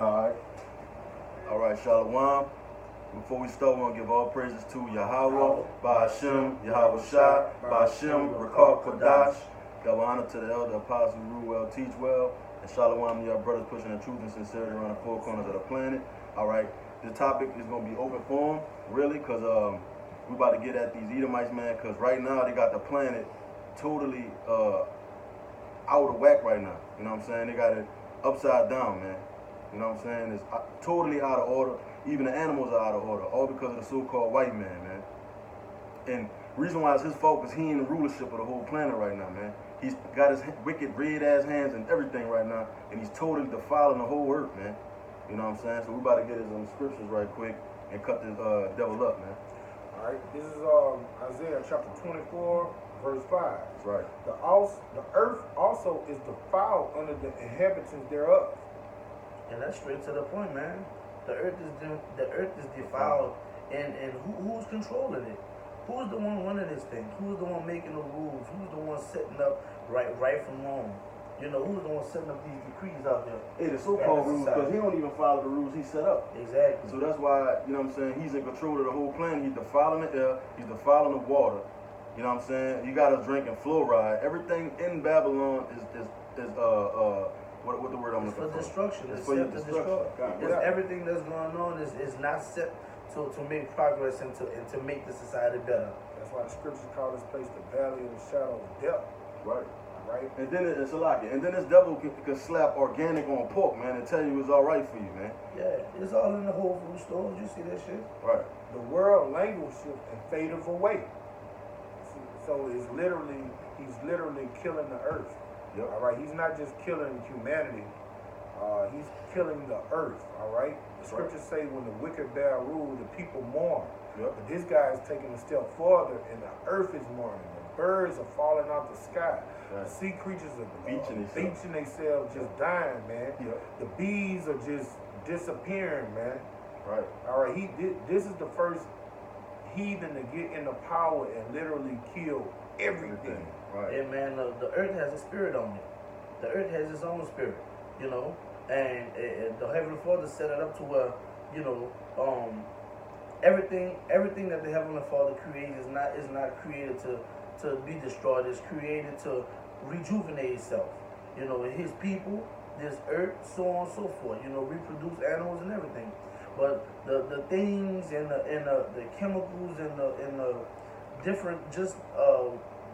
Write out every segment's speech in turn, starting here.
Alright. Alright, Shalom. Before we start, we want to give all praises to Yahweh, Ba'ashem, Yahweh Shah, Ba'ashem, Rakar Kodash. Give honor to the elder apostle, rule well, teach well. And Shalom to your brothers pushing the truth and sincerity around the four corners of the planet. Alright, the topic is going to be open forum, really, because we about to get at these Edomites, man, because right now they got the planet totally out of whack right now. You know what I'm saying? They got it upside down, man. You know what I'm saying? It's totally out of order. Even the animals are out of order, all because of the so-called white man. And reason why it's his fault is he in the rulership of the whole planet right now, man. He's got his wicked red-ass hands and everything right now, and he's totally defiling the whole earth, man. You know what I'm saying? So we about to get his scriptures right quick and cut this devil up, man. All right, this is Isaiah chapter 24, verse 5. That's right. The earth also is defiled under the inhabitants thereof. And that's straight to the point, man. The earth is defiled, and who's controlling it? Who's the one running this thing? Who's the one making the rules? Who's the one setting up right from wrong? You know, who's the one setting up these decrees out there? Hey, the so-called rules, because he don't even follow the rules he set up. Exactly. So that's why, you know what I'm saying, he's in control of the whole planet. He's defiling the air. He's defiling the water. You know what I'm saying? You got us drinking fluoride. Everything in Babylon is what the word I'm looking for? Destruction. It's for your destruction. Everything that's going on is not set to make progress and to make the society better. That's why the scriptures call this place the valley of the shadow of death. Right. Right. And then it's a lot. And then this devil can slap organic on pork, man, and tell you it's all right for you, man. Yeah, it's all in the Whole Food stores. You see that shit? Right. The world languisheth and fadeth away. So he's literally killing the earth. Yep. All right. He's not just killing humanity. He's killing the earth. All right. The scriptures say when the wicked bear rule, the people mourn. Yep. But this guy is taking a step further, and the earth is mourning. The birds are falling out the sky. Right. The sea creatures are beaching themselves, just dying, man. Yep. The bees are just disappearing, man. Right. All right. This is the first heathen to get into power and literally kill everything. Right. Yeah, man. The earth has a spirit on it. The earth has its own spirit, you know. And the Heavenly Father set it up to where, you know, everything that the Heavenly Father created is not created to be destroyed. It's created to rejuvenate itself. You know, His people, this earth, so on and so forth. You know, reproduce animals and everything. But the things and the chemicals and the different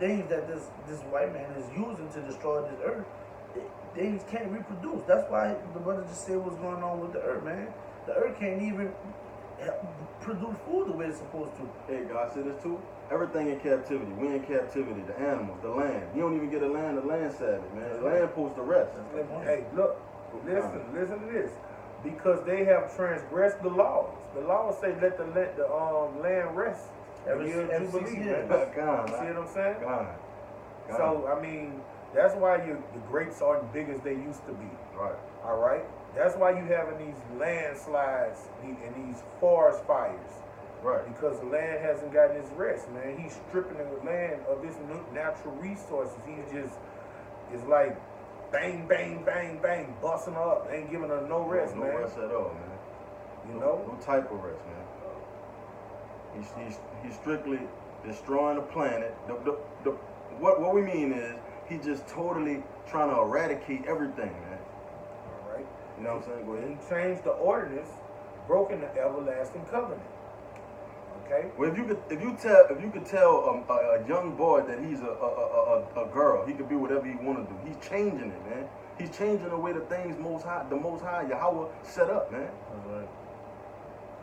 things that this white man is using to destroy this earth, things can't reproduce. That's why the brother just said what's going on with the earth, man. The earth can't even produce food the way it's supposed to. Hey, God said this too. Everything in captivity. We in captivity. The animals, the land. You don't even get a land Sabbath, man. The land supposed to rest. Hey, look, listen to this. Because they have transgressed the laws. The laws say let the land rest. Every Jubilee, year. man. You see what I'm saying? God. So I mean, that's why the grapes aren't big as they used to be. Right. All right. That's why you having these landslides and these forest fires. Right. Because the land hasn't gotten its rest, man. He's stripping the land of its natural resources. It's like bang, bang, bang, bang, busting her up. Ain't giving her no rest, man. No rest at all, man. No type of rest, man. He's strictly destroying the planet. What we mean is he just totally trying to eradicate everything, man. All right. You know what I'm saying? Go ahead. He changed the ordinance, broken the everlasting covenant. Okay. Well, if you could tell a young boy that he's a girl, he could be whatever he want to do. He's changing it, man. He's changing the way the Most High Yahweh set up, man. That's right.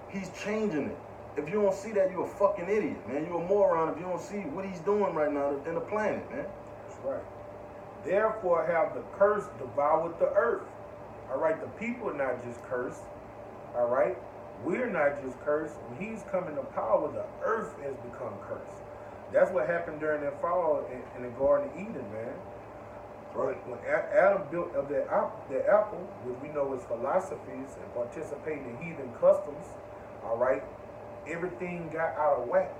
He's changing it. If you don't see that, you're a fucking idiot, man. You're a moron if you don't see what he's doing right now in the planet, man. That's right. Therefore have the curse devoured the earth. All right. The people are not just cursed. All right. We're not just cursed. When he's coming to power, the earth has become cursed. That's what happened during that fall in the Garden of Eden, man. Right. When Adam built of that apple, which we know is philosophies and participating in heathen customs, all right, everything got out of whack.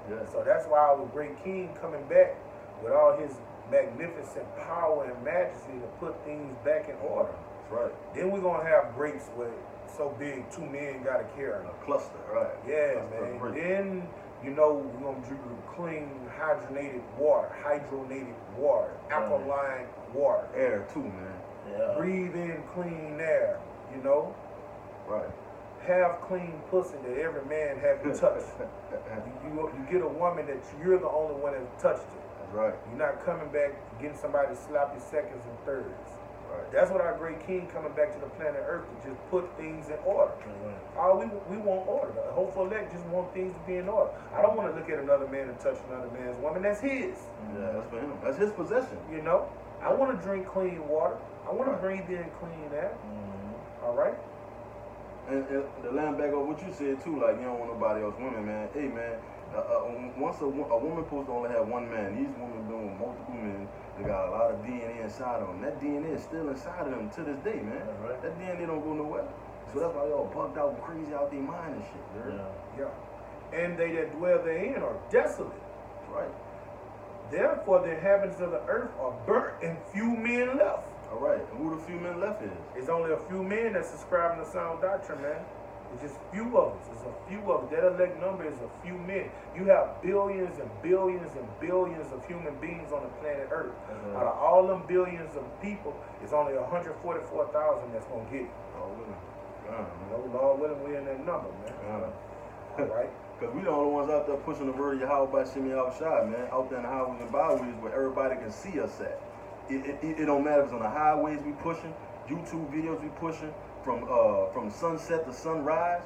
Yeah. So that's why our great king coming back with all his magnificent power and majesty to put things back in order. That's right. Then we're gonna have grapes where so big 2 men gotta carry them. A cluster, right? Yeah, Cluster of man. grapes. Then you know we're gonna drink clean hydrogenated water, alkaline water. Air too, man. Yeah. Breathe in clean air. You know, Right. have clean pussy that every man haven't touched. You get a woman that you're the only one that touched it. That's right. You're not coming back getting somebody sloppy seconds and thirds. Right. That's what our great king coming back to the planet Earth to just put things in order. All we want order. The hopeful elect just want things to be in order. I don't want to look at another man and touch another man's woman. That's his. Yeah, that's for him. That's his possession. You know. I want to drink clean water. I want to breathe in clean air. All right. And the line back on what you said too, like you don't want nobody else women, man. Hey, man. Once a woman supposed to only have one man. These women doing multiple men. They got a lot of DNA inside of them. That DNA is still inside of them to this day, man. Right. That DNA don't go nowhere. So that's why they all bugged out and crazy out their mind and shit. You heard? Yeah. Yeah. And they that dwell therein are desolate. That's right. Therefore, the inhabitants of the earth are burnt, and few men left. All right. And who the few men left is? It's only a few men that's subscribing to sound doctrine, man. It's just few of us. It's a few of us. That elect number is a few men. You have billions and billions and billions of human beings on the planet Earth. Out of all them billions of people, it's only 144,000 that's gonna get it. All women. You know, Lord willing, we're in that number, man. All right. Because we the only ones out there pushing the word of Yahweh by Shimmy outside, man. Out there in the highways and byways where everybody can see us at. It don't matter if it's on the highways we pushing, YouTube videos we pushing, from sunset to sunrise.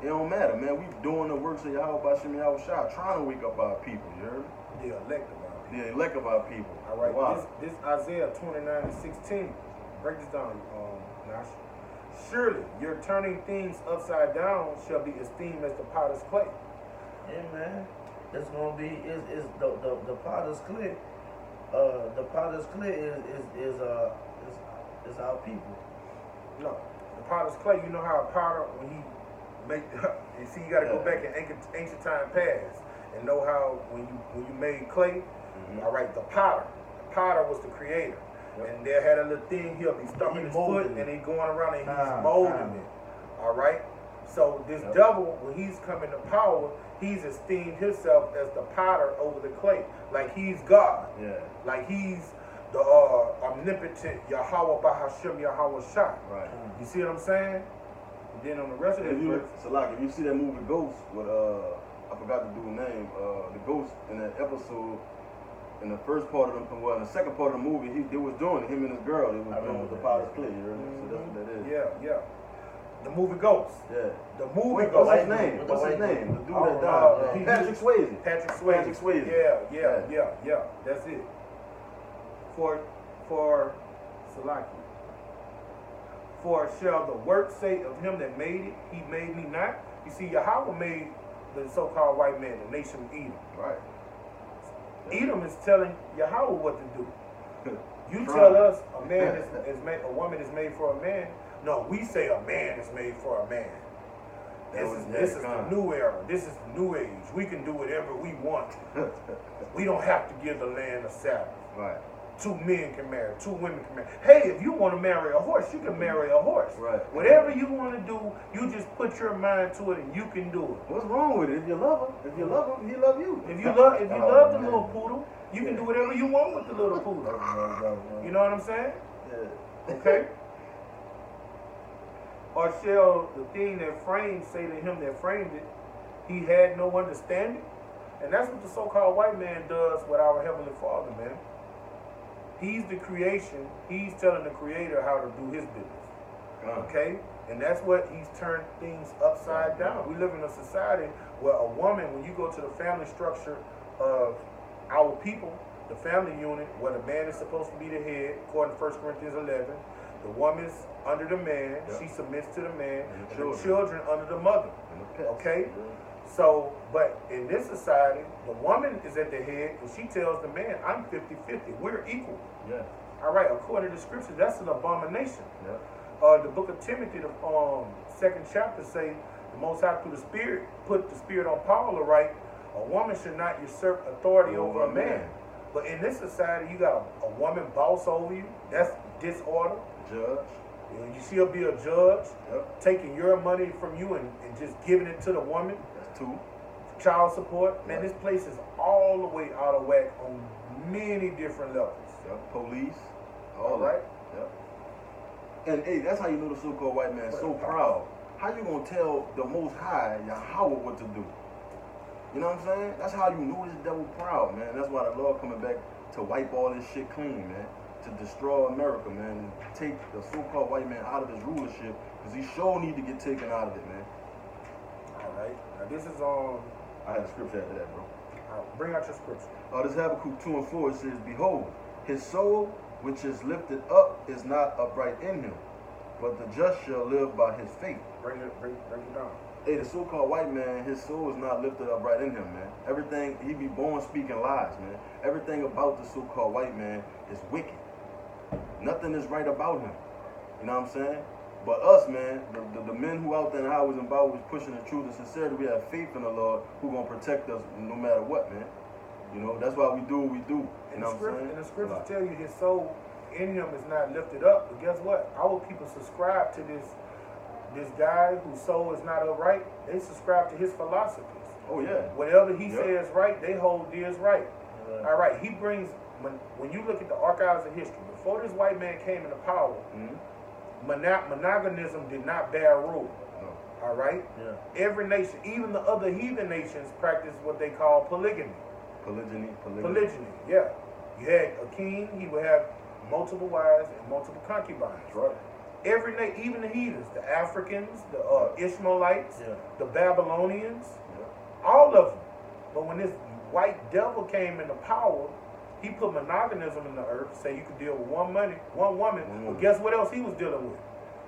It don't matter, man. We doing the works of Yahweh by Shimmy outside, trying to wake up our people, you heard me? The elect of our people. The elect of our people. All right. Wow. This Isaiah 29:16. Break this down, Nash. Surely your turning things upside down shall be esteemed as the potter's clay. Yeah, man. It's gonna be is the potter's clay. The potter's clay is our people. No, the potter's clay. You know how a potter, when he make, you see, you got to go back in ancient time past and know how when you made clay. All right, the potter was the creator. And there had a little thing he'll be stomping his foot and he going around and he's molding it. All right. So this devil, when he's coming to power, he's esteemed himself as the potter over the clay, like he's God. Yeah. Like he's the omnipotent Yahweh Bahashim Yahweh Shah. Right. You see what I'm saying? And then on the rest of the verse, So like if you see that movie Ghost with I forgot the dude's name, the ghost in that episode. In the first part of in the second part of the movie, they was doing it, him and his girl. They was doing with the potter's clay. You heard me? So that's what that is. yeah. The movie Ghost. Yeah. The movie What's Ghost. his name? What's his name? The dude that Oh, died. Patrick Swayze. Patrick Swayze. Patrick Swayze. Yeah. That's it. For Salaki. For shall the work say of him that made it, he made me not? You see, Yahweh made the so-called white man, the nation of Edom. Right. Edom is telling Yahweh what to do. You tell us a man is made, a woman is made for a man. No, we say a man is made for a man. This is the new era. This is the new age. We can do whatever we want. We don't have to give the land a Sabbath. Right. 2 men can marry, 2 women can marry. Hey, if you want to marry a horse, you can marry a horse. Right. Whatever you want to do, you just put your mind to it and you can do it. What's wrong with it? If you love him, he love you. If you love the little poodle, you can do whatever you want with the little poodle. You know what I'm saying? Yeah. Okay? Or shall the thing that framed say to him that framed it, he had no understanding? And that's what the so-called white man does with our Heavenly Father, man. He's the creation. He's telling the Creator how to do his business. Okay? And that's what he's turned things upside down. We live in a society where a woman, when you go to the family structure of our people, the family unit, where the man is supposed to be the head, according to 1 Corinthians 11, the woman's under the man, she submits to the man, and the children under the mother. Okay? So, but in this society, the woman is at the head, and she tells the man, I'm 50-50. We're equal. Yeah. All right, according to the scripture, that's an abomination. Yeah. The book of Timothy, the 2nd chapter, say the Most High through the Spirit put the Spirit on Paul to write, a woman should not usurp authority over a man. But in this society, you got a woman boss over you. That's disorder. Judge. And she'll be a judge, Yep. taking your money from you and just giving it to the woman. That's two. Child support. Man, Right. this place is all the way out of whack on many different levels. Yep. Police. All right? Yep. And hey, that's how you know the so-called white man is so proud. How you gonna tell the Most High, Yahweh, what to do? You know what I'm saying? That's how you know this devil proud, man. That's why the Lord coming back to wipe all this shit clean, man. To destroy America, man. And take the so-called white man out of his rulership, because he sure need to get taken out of it, man. All right. Now this is I had a scripture after that, bro. bring out your scripture. This Habakkuk 2 and 4, it says, Behold, his soul which is lifted up is not upright in him, but the just shall live by his faith. Bring it down. Hey, the so-called white man, his soul is not lifted up right in him, man. Everything, he be born speaking lies, man. Everything about the so-called white man is wicked. Nothing is right about him. You know what I'm saying? But us, man, the men who out there in the highways and byways pushing the truth and sincerity, we have faith in the Lord who gonna protect us no matter what, man. You know, that's why we do what we do. You know what I'm saying? And the scriptures tell you his soul in him is not lifted up. But guess what? Our people subscribe to this guy whose soul is not upright. They subscribe to his philosophies. Oh yeah. Whatever he says right, they hold dear as right. All right. He brings, when you look at the archives of history, before this white man came into power, monoganism did not bear rule. No. All right? Yeah. Every nation, even the other heathen nations, practice what they call polygamy. Polygyny, yeah. You had a king, he would have multiple wives and multiple concubines. That's right. Every nation, even the heathens, the Africans, the Ishmaelites, the Babylonians, all of them. But when this white devil came into power, he put monoganism in the earth, say you could deal with one woman. But guess what else he was dealing with?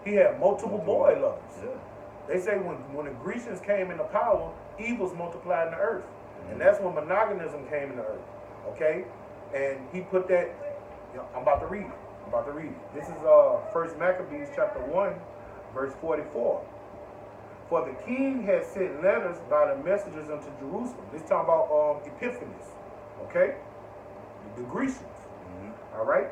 He had multiple boy lovers. Yeah. They say when the Grecians came into power, evils multiplied in the earth. And that's when monoganism came in the earth. Okay? And he put that, I'm about to read it. This is 1 Maccabees chapter 1, verse 44. For the king had sent letters by the messengers unto Jerusalem. This talking about Epiphanes. Okay? The Grecians. All right?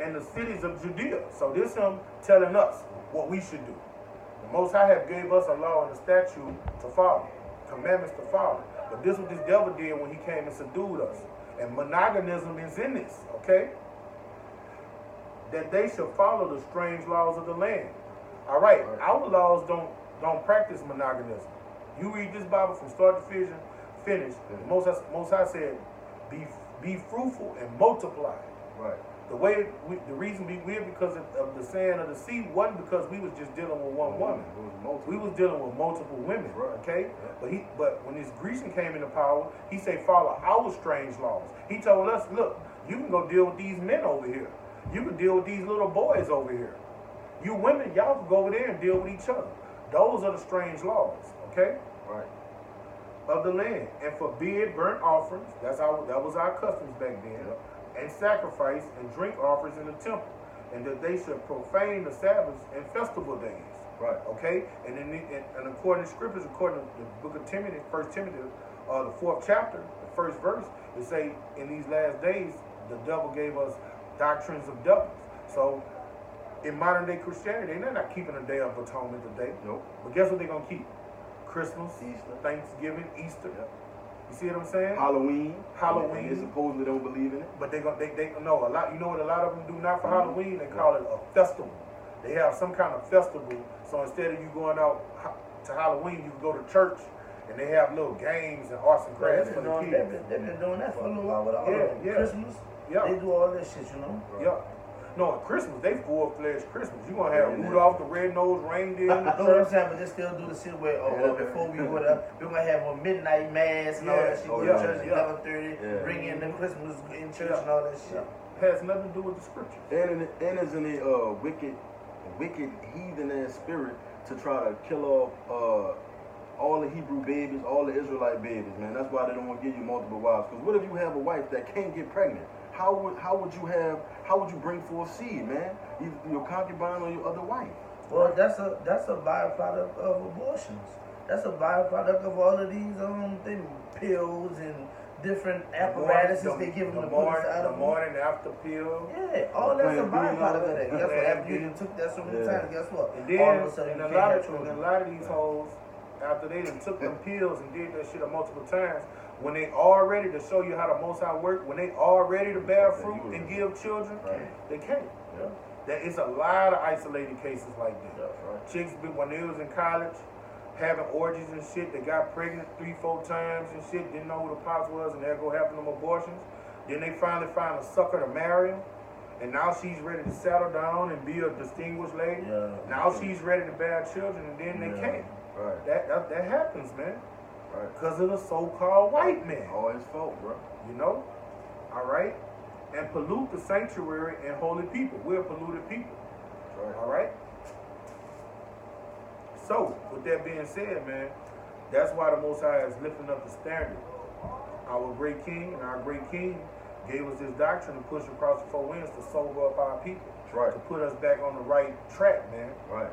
And the cities of Judea. So this him telling us what we should do. The Most High have gave us a law and a statute to follow. Commandments to follow. But this is what this devil did when he came and subdued us. And monoganism is in this, okay? That they should follow the strange laws of the land. All right, our laws don't practice monoganism. You read this Bible from start to finish. The Most High said, be fruitful and multiply. Right. The reason we weird because of the sand of the sea wasn't because we was just dealing with one woman. We was dealing with multiple women, okay? But when this Grecian came into power, he said follow our strange laws. He told us, look, you can go deal with these men over here. You can deal with these little boys over here. You women, y'all can go over there and deal with each other. Those are the strange laws, okay? Right. Of the land, and forbid burnt offerings. That was our customs back then. And sacrifice and drink offerings in the temple, and that they should profane the Sabbaths and festival days. Right. Okay? And according to scriptures, according to the book of Timothy, 1 Timothy, the 4th chapter, the first verse, it say, in these last days, the devil gave us doctrines of devils. So, in modern day Christianity, they're not keeping a day of atonement today. Nope. But guess what they're going to keep? Christmas, Easter, Thanksgiving, Easter. Yep. You see what I'm saying? Halloween. Halloween. They supposedly don't believe in it. But they know a lot. You know what a lot of them do now for Halloween? They call it a festival. They have some kind of festival. So instead of you going out to Halloween, you can go to church and they have little games and arts and crafts for the kids. They've been doing that for a little while with all of them. Christmas. They do all that shit, you know. Yeah. No, at Christmas, they full-fledged Christmas. You're going to have Rudolph the Red-Nosed Reindeer in the church. I know what I'm saying, but they still do the shit where, before we go there, we're going to have a midnight mass and all that shit. Go to church at 11:30, bring in the Christmas in church and all that shit. Has nothing to do with the scripture. And it's in a wicked heathen-ass spirit to try to kill off all the Hebrew babies, all the Israelite babies, man. That's why they don't want to give you multiple wives. Because what if you have a wife that can't get pregnant? How would you bring forth seed, man? Either your concubine or your other wife. Well, that's a byproduct of abortions. That's a byproduct of all of these pills and different apparatuses they give them to put inside the of them. morning after pill. Yeah, all that's a Plan B, byproduct of that. Guess what? Plan After you B. done took that so many Yeah. times, guess what? And then, All of a sudden, and you a can't lot have of children. and a lot of these hoes, after they done took them pills and did that shit multiple times, when they all ready to show you how the Most High work, when they all ready to bear fruit and give children, Right. they can't. Yeah. There is a lot of isolated cases like that. That's right. Chicks, when they was in college, having orgies and shit, they got pregnant 3-4 times and shit, didn't know who the pops was, and they'll go having them abortions. Then they finally find a sucker to marry him, and now she's ready to settle down and be a distinguished lady. Yeah. Now she's ready to bear children, and then they Yeah. can't. Right. That happens, man, Right. because of the so-called white man. All his fault, bro. You know, all right, and pollute the sanctuary and holy people. We're polluted people. That's right. All right. So, with that being said, man, that's why the Most High is lifting up the standard. Our great King and our great King gave us this doctrine to push across the 4 winds to sober up our people, That's right. to put us back on the right track, man. Right.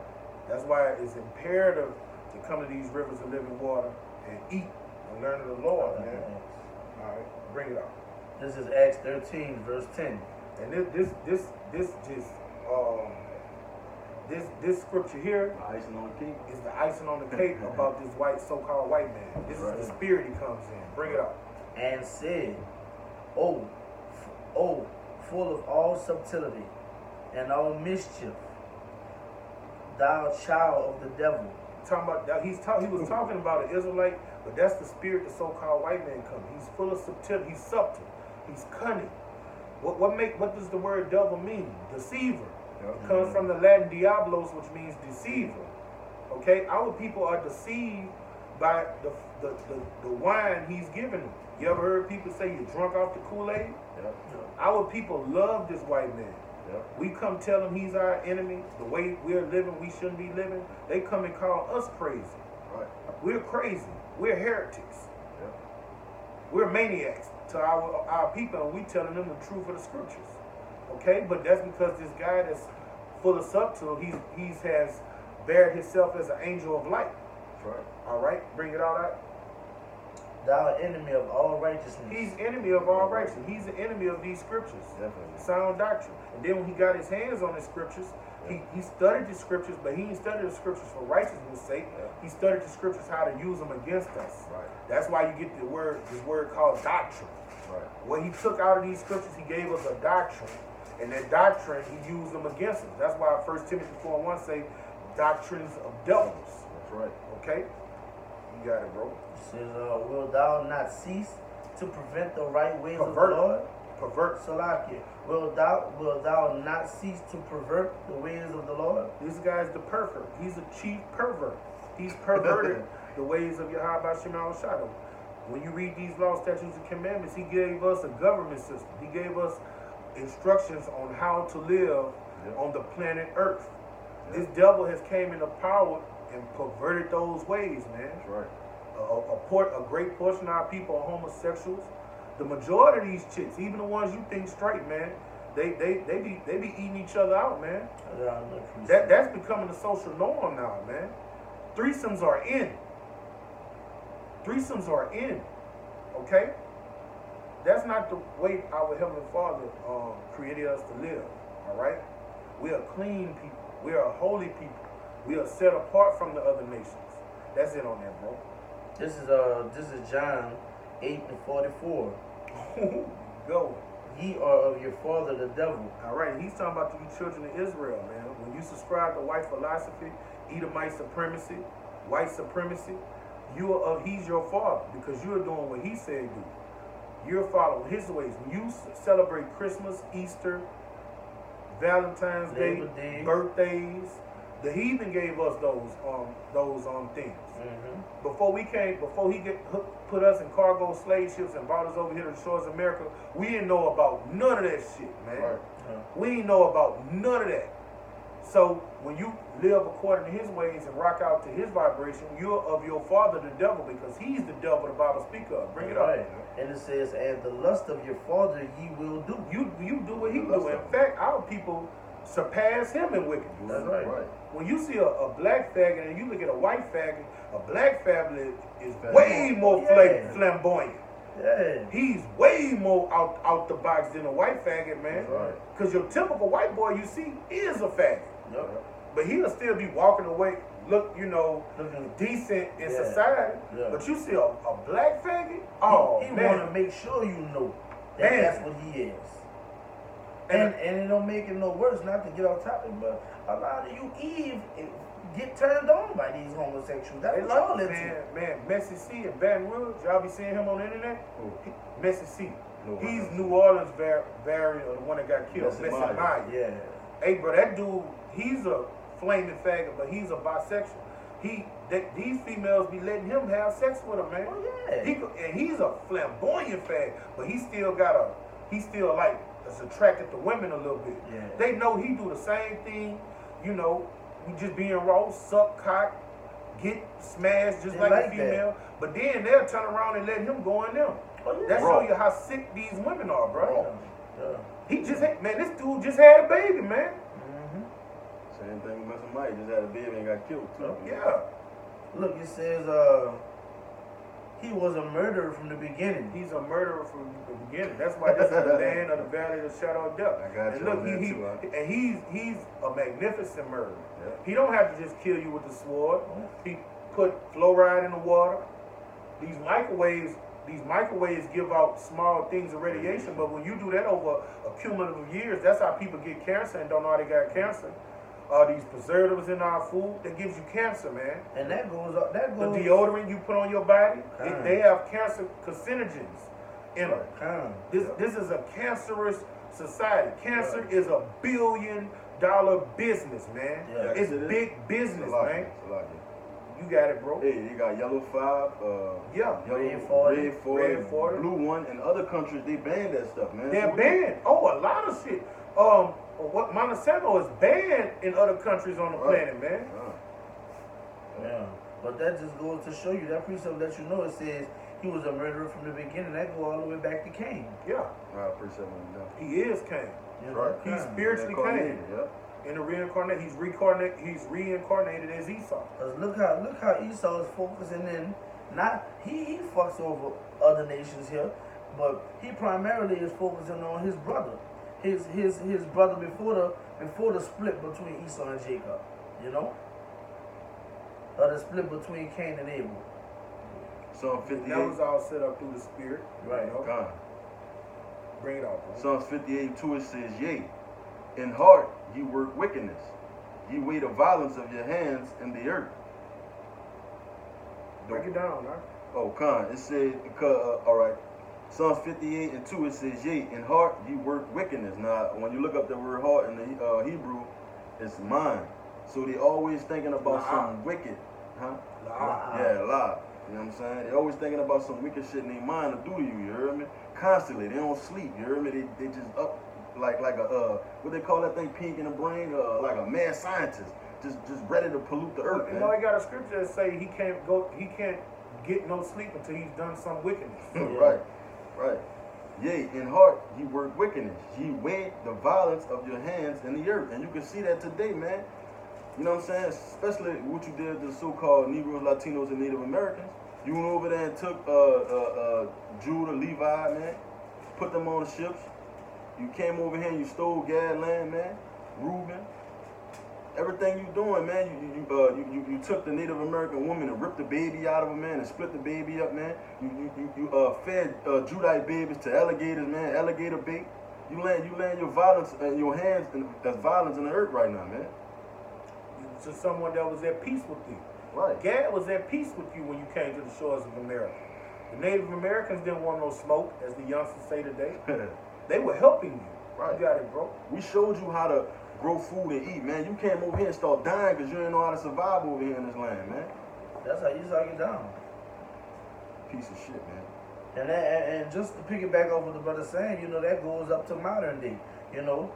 That's why it's imperative to come to these rivers of living water and eat and learn of the Lord, man. All right, bring it up. This is Acts 13, verse 10. And this scripture here Icing on the cake. is the icing on the cake about this so-called white man. This Right. is the spirit he comes in. Bring it up. And said, Oh, full of all subtlety and all mischief, thou child of the devil. Talking about that, he was talking about an Israelite, but that's the spirit the so-called white man comes. He's full of subtlety. He's subtle. He's cunning. What does the word devil mean? Deceiver. It comes from the Latin diablos, which means deceiver. Okay, our people are deceived by the wine he's giving them. You ever heard people say you're drunk off the Kool-Aid? Yep. Our people love this white man. Yep. We come tell him he's our enemy, the way we're living, we shouldn't be living. They come and call us crazy. Right. We're crazy. We're heretics. Yep. We're maniacs to our people, and we telling them the truth of the scriptures. Okay, but that's because this guy that's full of subtlety, he has bared himself as an angel of light. That's right. All right, bring it all out. Thou enemy of all righteousness. He's enemy of all righteousness. He's the enemy of these scriptures. Definitely. Sound doctrine. And then when he got his hands on the scriptures, he studied the scriptures, but he didn't study the scriptures for righteousness' sake. Yeah. He studied the scriptures how to use them against us. Right. That's why you get this word called doctrine. Right. What he took out of these scriptures, he gave us a doctrine. And that doctrine, he used them against us. That's why 1 Timothy 4:1 say doctrines of devils. That's right. Okay? You got it, bro. It says, will thou not cease to prevent the right ways Pervert. of the Lord? Pervert. Salakia. Will thou not cease to pervert the ways of the Lord? This guy's the pervert. He's a chief pervert. He's perverted the ways of Yahweh Shema Shadow. When you read these laws, statutes, and commandments, he gave us a government system. He gave us instructions on how to live on the planet Earth. This devil has came into power and perverted those ways, man. That's right. A great portion of our people are homosexuals. The majority of these chicks, even the ones you think straight, man, they be eating each other out, man. That's becoming the social norm now, man. Threesomes are in. Threesomes are in. Okay? That's not the way our Heavenly Father created us to live. All right? We are clean people. We are holy people. We are set apart from the other nations. That's it on that, bro. This is John 8:44. Go. Ye are of your father the devil. All right, he's talking about you children of Israel, man. When you subscribe to white philosophy, Edomite supremacy, white supremacy, he's your father because you're doing what he said do. You're following his ways. When you celebrate Christmas, Easter, Valentine's Day, birthdays, the heathen gave us those things. Mm-hmm. Before he put us in cargo slave ships and brought us over here to the shores of America, we didn't know about none of that shit, man. Right. We didn't know about none of that. So when you live according to his ways and rock out to his vibration, you're of your father the devil because he's the devil the Bible speaks of. Bring it up. Right. And it says, and the lust of your father ye will do. You do what he do. In fact, our people surpass him in wickedness. That's right. When you see a black faggot and you look at a white faggot, a black faggot is way more flamboyant. Yeah. He's way more out the box than a white faggot, man. That's right. Cause your typical white boy you see is a faggot. Yep. But he'll still be walking away, look, you know, Looking decent in Yeah. society. Yeah. But you see a black faggot, oh he man. want to make sure you know that Man. that's what he is. And it don't make it no worse, not to get off topic, but a lot of you Eve get turned on by these homosexuals. That's They what y'all like, into. man, Messy C in Baton Rouge, y'all be seeing him on the internet? Who? Messy C. No, He's I New Orleans variant, the one that got killed. Messy Messy Maya. Maya. Yeah. Hey, bro, that dude, he's a flaming faggot, but he's a bisexual. These females be letting him have sex with them, man. Oh, yeah. And he's a flamboyant fag, but he still like is attracted to women a little bit. Yeah. They know he do the same thing, you know, we just being raw, suck cock, get smashed just They like like a female. But then they'll turn around and let him go in them. Oh, yeah. That Raw. show you how sick these women are, bro. Yeah. He just had, man, this dude just had a baby, man. Mm-hmm. Same thing with Mr. Mike. Just had a baby and got killed too. Yeah. Look, it says he was a murderer from the beginning. He's a murderer from the beginning. That's why this is the land of the valley of the shadow of death. I got And you look, on that too, huh? and he's a magnificent murderer. Yeah. He don't have to just kill you with the sword. He put fluoride in the water. These microwaves give out small things of radiation, but when you do that over a cumulative of years, that's how people get cancer and don't know how they got cancer. These preservatives in our food that gives you cancer, man. And that goes up. That The goes. deodorant you put on your body, Kind. they have cancer carcinogens in them. Kind. This is a cancerous society. Cancer is $1 billion business, man. Yeah. It's It is. big business, It's a lot, man. It's a lot, You got it, bro. Hey, they got Yellow 5, Yeah. Yellow, Red 40, Red 40, Red 40. Blue 1. In other countries, they banned that stuff, man. They're So banned. Oh, a lot of shit. What Monsanto is banned in other countries on the Right. planet, man. Yeah. But that just goes to show you, that precept that you know, it says he was a murderer from the beginning. That go all the way back to Cain. Yeah, I appreciate what you done. he is Cain. You Right. know, He's Cain. spiritually Cain. Yeah. In the reincarnate, he's reincarnated as Esau. 'Cause look how Esau is focusing in. Not he fucks over other nations here, but he primarily is focusing on his brother, his brother before the split between Esau and Jacob. You know, or the split between Cain and Abel. Psalm That 58. was all set up through the spirit. Right. You know? God. Bring it out, bro. Psalms 58:2 it says, Yea, in heart ye work wickedness. Ye weigh the violence of your hands in the earth. Break it down, man. Oh, Khan. It said, all right. Psalms 58:2 it says, Yea, in heart ye work wickedness. Now, when you look up the word heart in the Hebrew, it's mind. So they always thinking about La'ah. something wicked. Huh? La'ah. Yeah, lie. You know what I'm saying? They always thinking about some wicked shit in their mind to do to you, you heard me? Constantly. They don't sleep, you heard me? They just up like a what they call that thing, pink in the brain? Like a mad scientist. Just ready to pollute the earth, You man. know, he got a scripture that say he can't get no sleep until he's done some wickedness. Right. Yea, in heart ye work wickedness. Ye weigh the violence of your hands in the earth. And you can see that today, man. You know what I'm saying? Especially what you did to the so-called Negroes, Latinos, and Native Americans. You went over there and took Judah, Levi, man. Put them on the ships. You came over here and you stole Gad land, man. Reuben. Everything you doing, man, you took the Native American woman and ripped the baby out of her, man, and split the baby up, man. You fed Judite babies to alligators, man, alligator bait. You land your violence in your hands, and that's violence in the earth right now, man. To someone that was at peace with you. Right. Gad was at peace with you when you came to the shores of America. The Native Americans didn't want no smoke, as the youngsters say today. They were helping you. Right. You got it, bro. We showed you how to grow food and eat, man. You came over here and start dying because you didn't know how to survive over here in this land, man. That's how Esau get down. Piece of shit, man. And just to piggyback off what the brother saying, you know, that goes up to modern day. You know,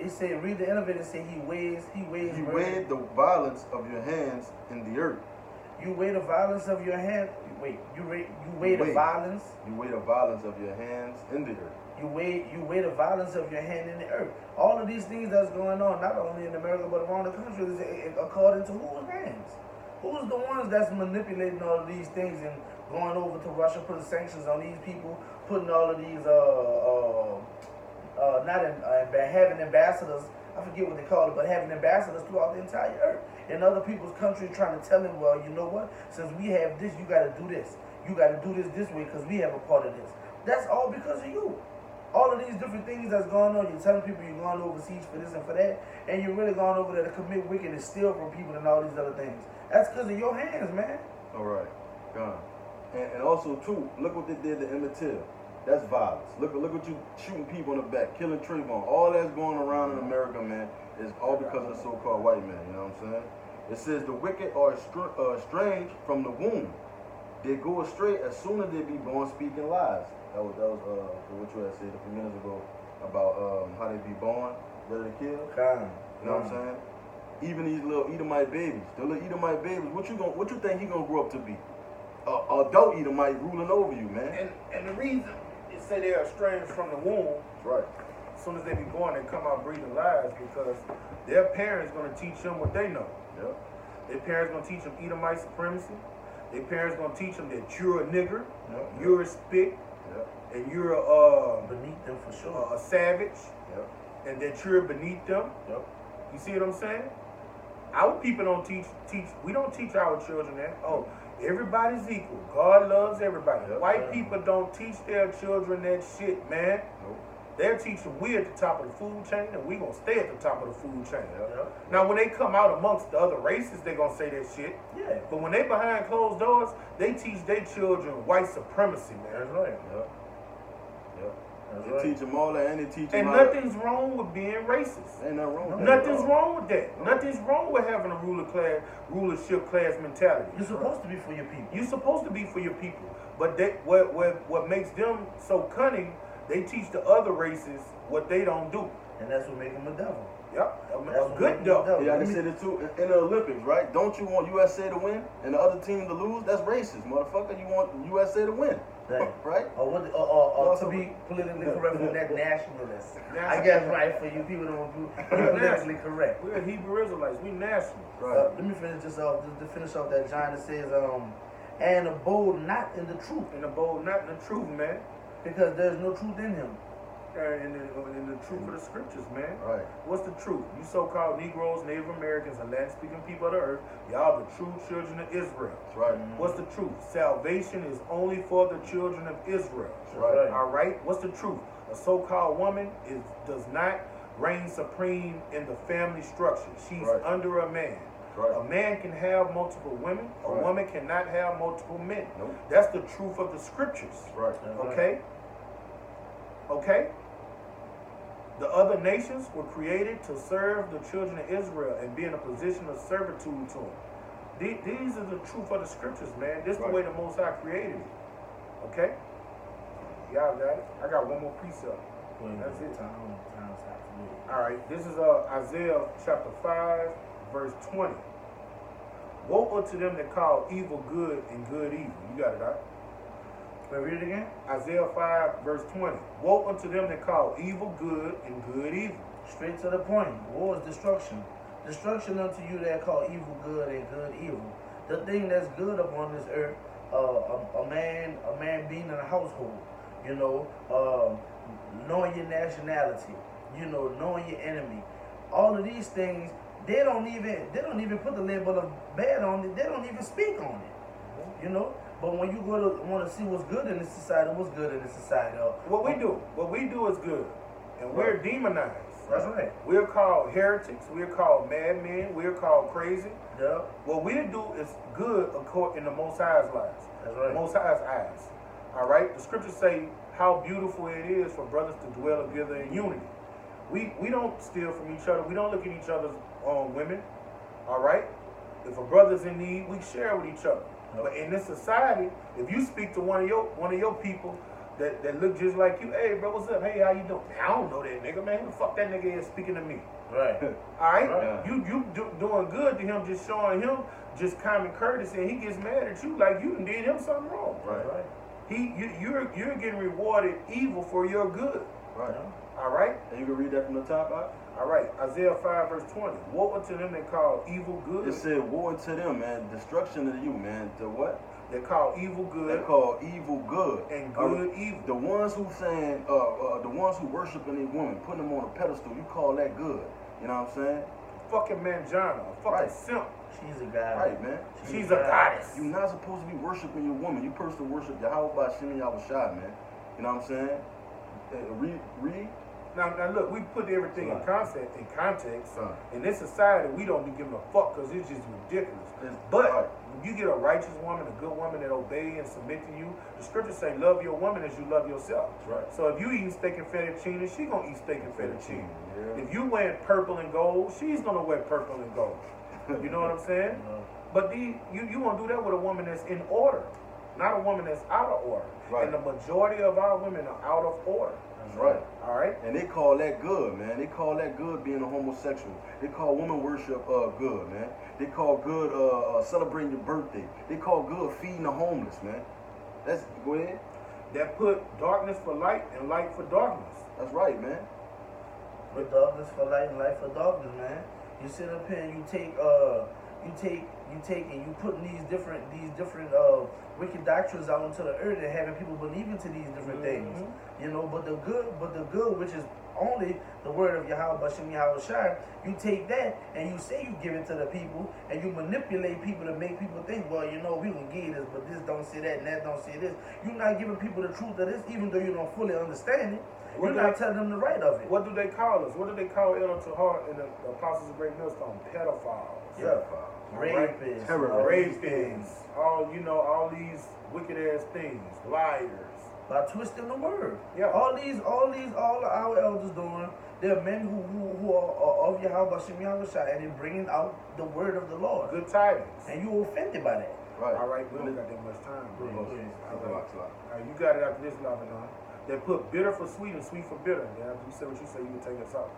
he said, read the innovator, say he weighs. You murder. weigh the violence of your hands in the earth. You weigh the violence of your hand. Wait, you weigh the violence. You weigh the violence of your hands in the earth. You weigh the violence of your hand in the earth. All of these things that's going on, not only in America but around the country, is according to whose hands? Who's the ones that's manipulating all of these things and going over to Russia, putting sanctions on these people, putting all of these having ambassadors. I forget what they call it, but having ambassadors throughout the entire earth in other people's countries, trying to tell them, well, you know what? Since we have this, you got to do this. You got to do this way because we have a part of this. That's all because of you. All of these different things that's going on, you're telling people you're going overseas for this and for that, and you're really going over there to commit wicked and steal from people and all these other things. That's because of your hands, man. All right, gone. And also too, look what they did to Emmett Till. That's violence. Look what you shooting people in the back, killing Trayvon. All that's going around in America, man, is all because of the so-called white man. You know what I'm saying? It says the wicked are estranged from the womb. They go astray as soon as they be born speaking lies. That was what you had said a few minutes ago about how they be born, ready to kill. You know what I'm saying? Even these little Edomite babies, the little Edomite babies, what you think he gonna grow up to be? Adult Edomite ruling over you, man. And the reason it say they're estranged from the womb, Right. as soon as they be born, they come out breathing lies because their parents gonna teach them what they know. Yep. Their parents gonna teach them Edomite supremacy. Their parents gonna teach them that you're a nigger, Yep. you're a spick, Yep. and you're Beneath them for sure. a savage, Yep. and that you're beneath them. Yep. You see what I'm saying? Our people don't teach. We don't teach our children that. Oh, everybody's equal. God loves everybody. Yep. White people don't teach their children that shit, man. Nope. They're teaching we at the top of the food chain, and we gonna stay at the top of the food chain. Yep. Now, when they come out amongst the other races, they gonna say that shit. Yeah. But when they behind closed doors, they teach their children white supremacy, man. That's right. Yep. Yep. That's They right. teach them all that, and they teach them And how to- nothing's wrong with being racist. Ain't nothing wrong with that. Nothing's at all. wrong with that. Nothing's wrong with having a rulership class mentality. You're supposed to be for your people. You're supposed to be for your people. But what makes them so cunning, they teach the other races what they don't do. And that's what makes them a devil. Yep. That's A what good makes them a devil. Yeah, I can say that too. In the Olympics, right? Don't you want USA to win and the other team to lose? That's racist, motherfucker. You want USA to win, Right. right? Or to be politically correct with that nationalist. I guess right for you people don't be politically correct. We're Hebrew Israelites. We national. Right. Let me finish this off. To finish off that John, it says, and abode not in the truth, In the bold, not in the truth, man. because there's no truth in him. In the truth of the scriptures, man. Right. What's the truth? You so-called Negroes, Native Americans, and land-speaking people of the earth, y'all the true children of Israel. That's right. What's the truth? Salvation is only for the children of Israel. Right. All right. What's the truth? A so-called woman does not reign supreme in the family structure. She's Right. under a man. Right. A man can have multiple women. A Right. woman cannot have multiple men. Nope. That's the truth of the scriptures. Right. Okay? Okay? The other nations were created to serve the children of Israel and be in a position of servitude to them. These are the truth of the scriptures, man. This is the Right. way the Most High created it. Okay? Y'all got it? I got one more precept. That's it. Time's absolutely. All right. This is Isaiah chapter 5, verse 20. Woe unto them that call evil good and good evil. You got it, all right? Wait, read it again. Isaiah 5, verse 20. Woe unto them that call evil good and good evil. Straight to the point. War is destruction. Destruction unto you that call evil good and good evil. The thing that's good upon this earth, a man being in a household, knowing your nationality, knowing your enemy. All of these things, they don't even put the label of bad on it. They don't even speak on it. But when you want to see what's good in this society, What we do is good. And we're demonized. That's right. We're called heretics. We're called madmen. We're called crazy. Yeah, What we do is good in the Most High's lives. that's right. Most High's eyes. All right? The scriptures say how beautiful it is for brothers to dwell together in unity. We don't steal from each other. We don't look at each other's women. All right? If a brother's in need, we share with each other. But in this society, if you speak to one of your people that look just like you, hey bro, what's up? Hey, how you doing? Man, I don't know that nigga, man. Who the fuck that nigga is speaking to me? Right. All right? Right. You doing good to him, just showing him just common courtesy, and he gets mad at you like you did him something wrong. Right. You're getting rewarded evil for your good. Right. All right? And you can read that from the top out. All right. Isaiah 5 verse 20. Woe unto them that call evil good. It said, woe unto them, man. Destruction to you, man. To what? They call evil They good call evil good. and good evil. The ones who saying, the ones who worshiping a woman, putting them on a pedestal, you call that good. You know what I'm saying? Fucking Manjana, a fucking Right. simp. She's a god. Right, man. She's a goddess. You're not supposed to be worshiping your woman. You're supposed to worship Yahweh by Shem Yahushua, man. You know what I'm saying? Read. Now look, we put everything in context. Son. In this society, we don't be giving a fuck because it's just ridiculous. But when you get a righteous woman, a good woman that obey and submit to you, the scriptures say, love your woman as you love yourself. That's right. So if you eat steak and fettuccine, she gonna eat steak and fettuccine. Yeah. If you wear purple and gold, she's gonna wear purple and gold. You know what I'm saying? But you want to do that with a woman that's in order, not a woman that's out of order. Right. And the majority of our women are out of order. That's right. All right? And they call that good, man. They call that good being a homosexual. They call woman worship good, man. They call good celebrating your birthday. They call good feeding the homeless, man. Go ahead. That put darkness for light and light for darkness. That's right, man. For darkness for light and light for darkness, man. You sit up here and you take and you putting these different wicked doctrines out into the earth and having people believe into these different things. You know, but the good, which is only the word of Yahweh Bashem Yahushua, you take that and you say you give it to the people and you manipulate people to make people think, well, you know, we gonna give this, but this don't say that and that don't say this. You're not giving people the truth of this, even though you don't fully understand it. You're not telling them the right of it. What do they call us? What do they call Elder Tahar and the Apostles of Great Millstone? Pedophiles. Yeah. Right? Rapists. Rapists. All these wicked ass things. Liars. By twisting the word. Yeah. All our elders doing, they're men who are of Yahweh Bashem Yahushua and they're bringing out the word of the Lord. Good tidings. And you offended by that. Right. All right, we don't got that much time. Bro. Go ahead. All right, you got it after this, Lavinon. They put bitter for sweet and sweet for bitter. Yeah, you said what you say, you can take us out.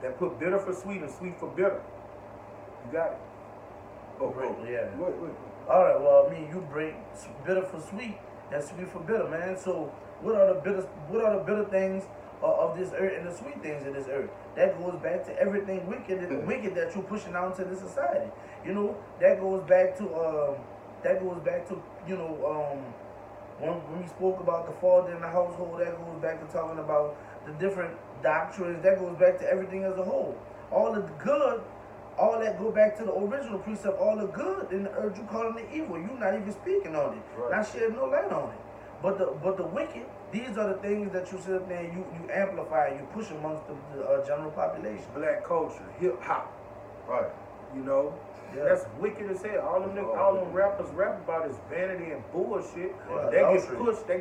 They put bitter for sweet and sweet for bitter. You got it. Yeah. Wait. All right. Well, I mean, you bring bitter for sweet and sweet for bitter, man. So what are the bitter things of this earth and the sweet things of this earth? That goes back to everything wicked that you're pushing out into the society. You know, that goes back to when we spoke about the father in the household, that goes back to talking about the different doctrines. That goes back to everything as a whole. All the good, all that go back to the original precept. All the good in the earth, you calling it evil. You're not even speaking on it, not shedding no light on it. But the wicked, these are the things that you sit up there and you amplify and you push amongst the general population. Black culture, hip hop. Right. You know? Yeah. That's wicked as hell. All them rappers rap about is vanity and bullshit. Yeah, that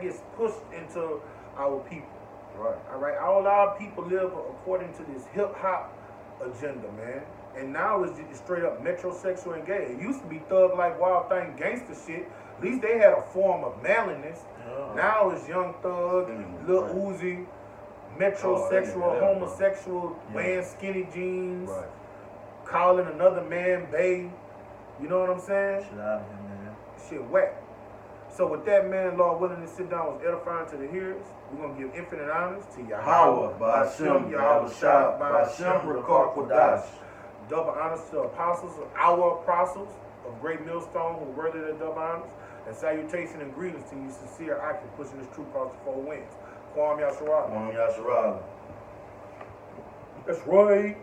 gets pushed into our people. Right. All right. All our people live according to this hip hop agenda, man. And now it's just straight up metrosexual and gay. It used to be thug like wild thing gangster shit. At least they had a form of manliness. Yeah. Now it's Young Thug, Lil Uzi, metrosexual, homosexual, wearing skinny jeans. Right. Calling another man babe. You know what I'm saying? Shit out of here, man. Shit whack. So with that, man, Lord willing to sit down was edifying to the hearers. We're going to give infinite honors to Yahweh, Bashem Yahushua, Bashem Rakar Kodash. Double honors to apostles, our apostles of Great Millstone who were worthy of the double honors. And salutation and greetings to you, sincere Aki, pushing this truth across the four winds. Kwam Yasharala. Yasharala. That's right.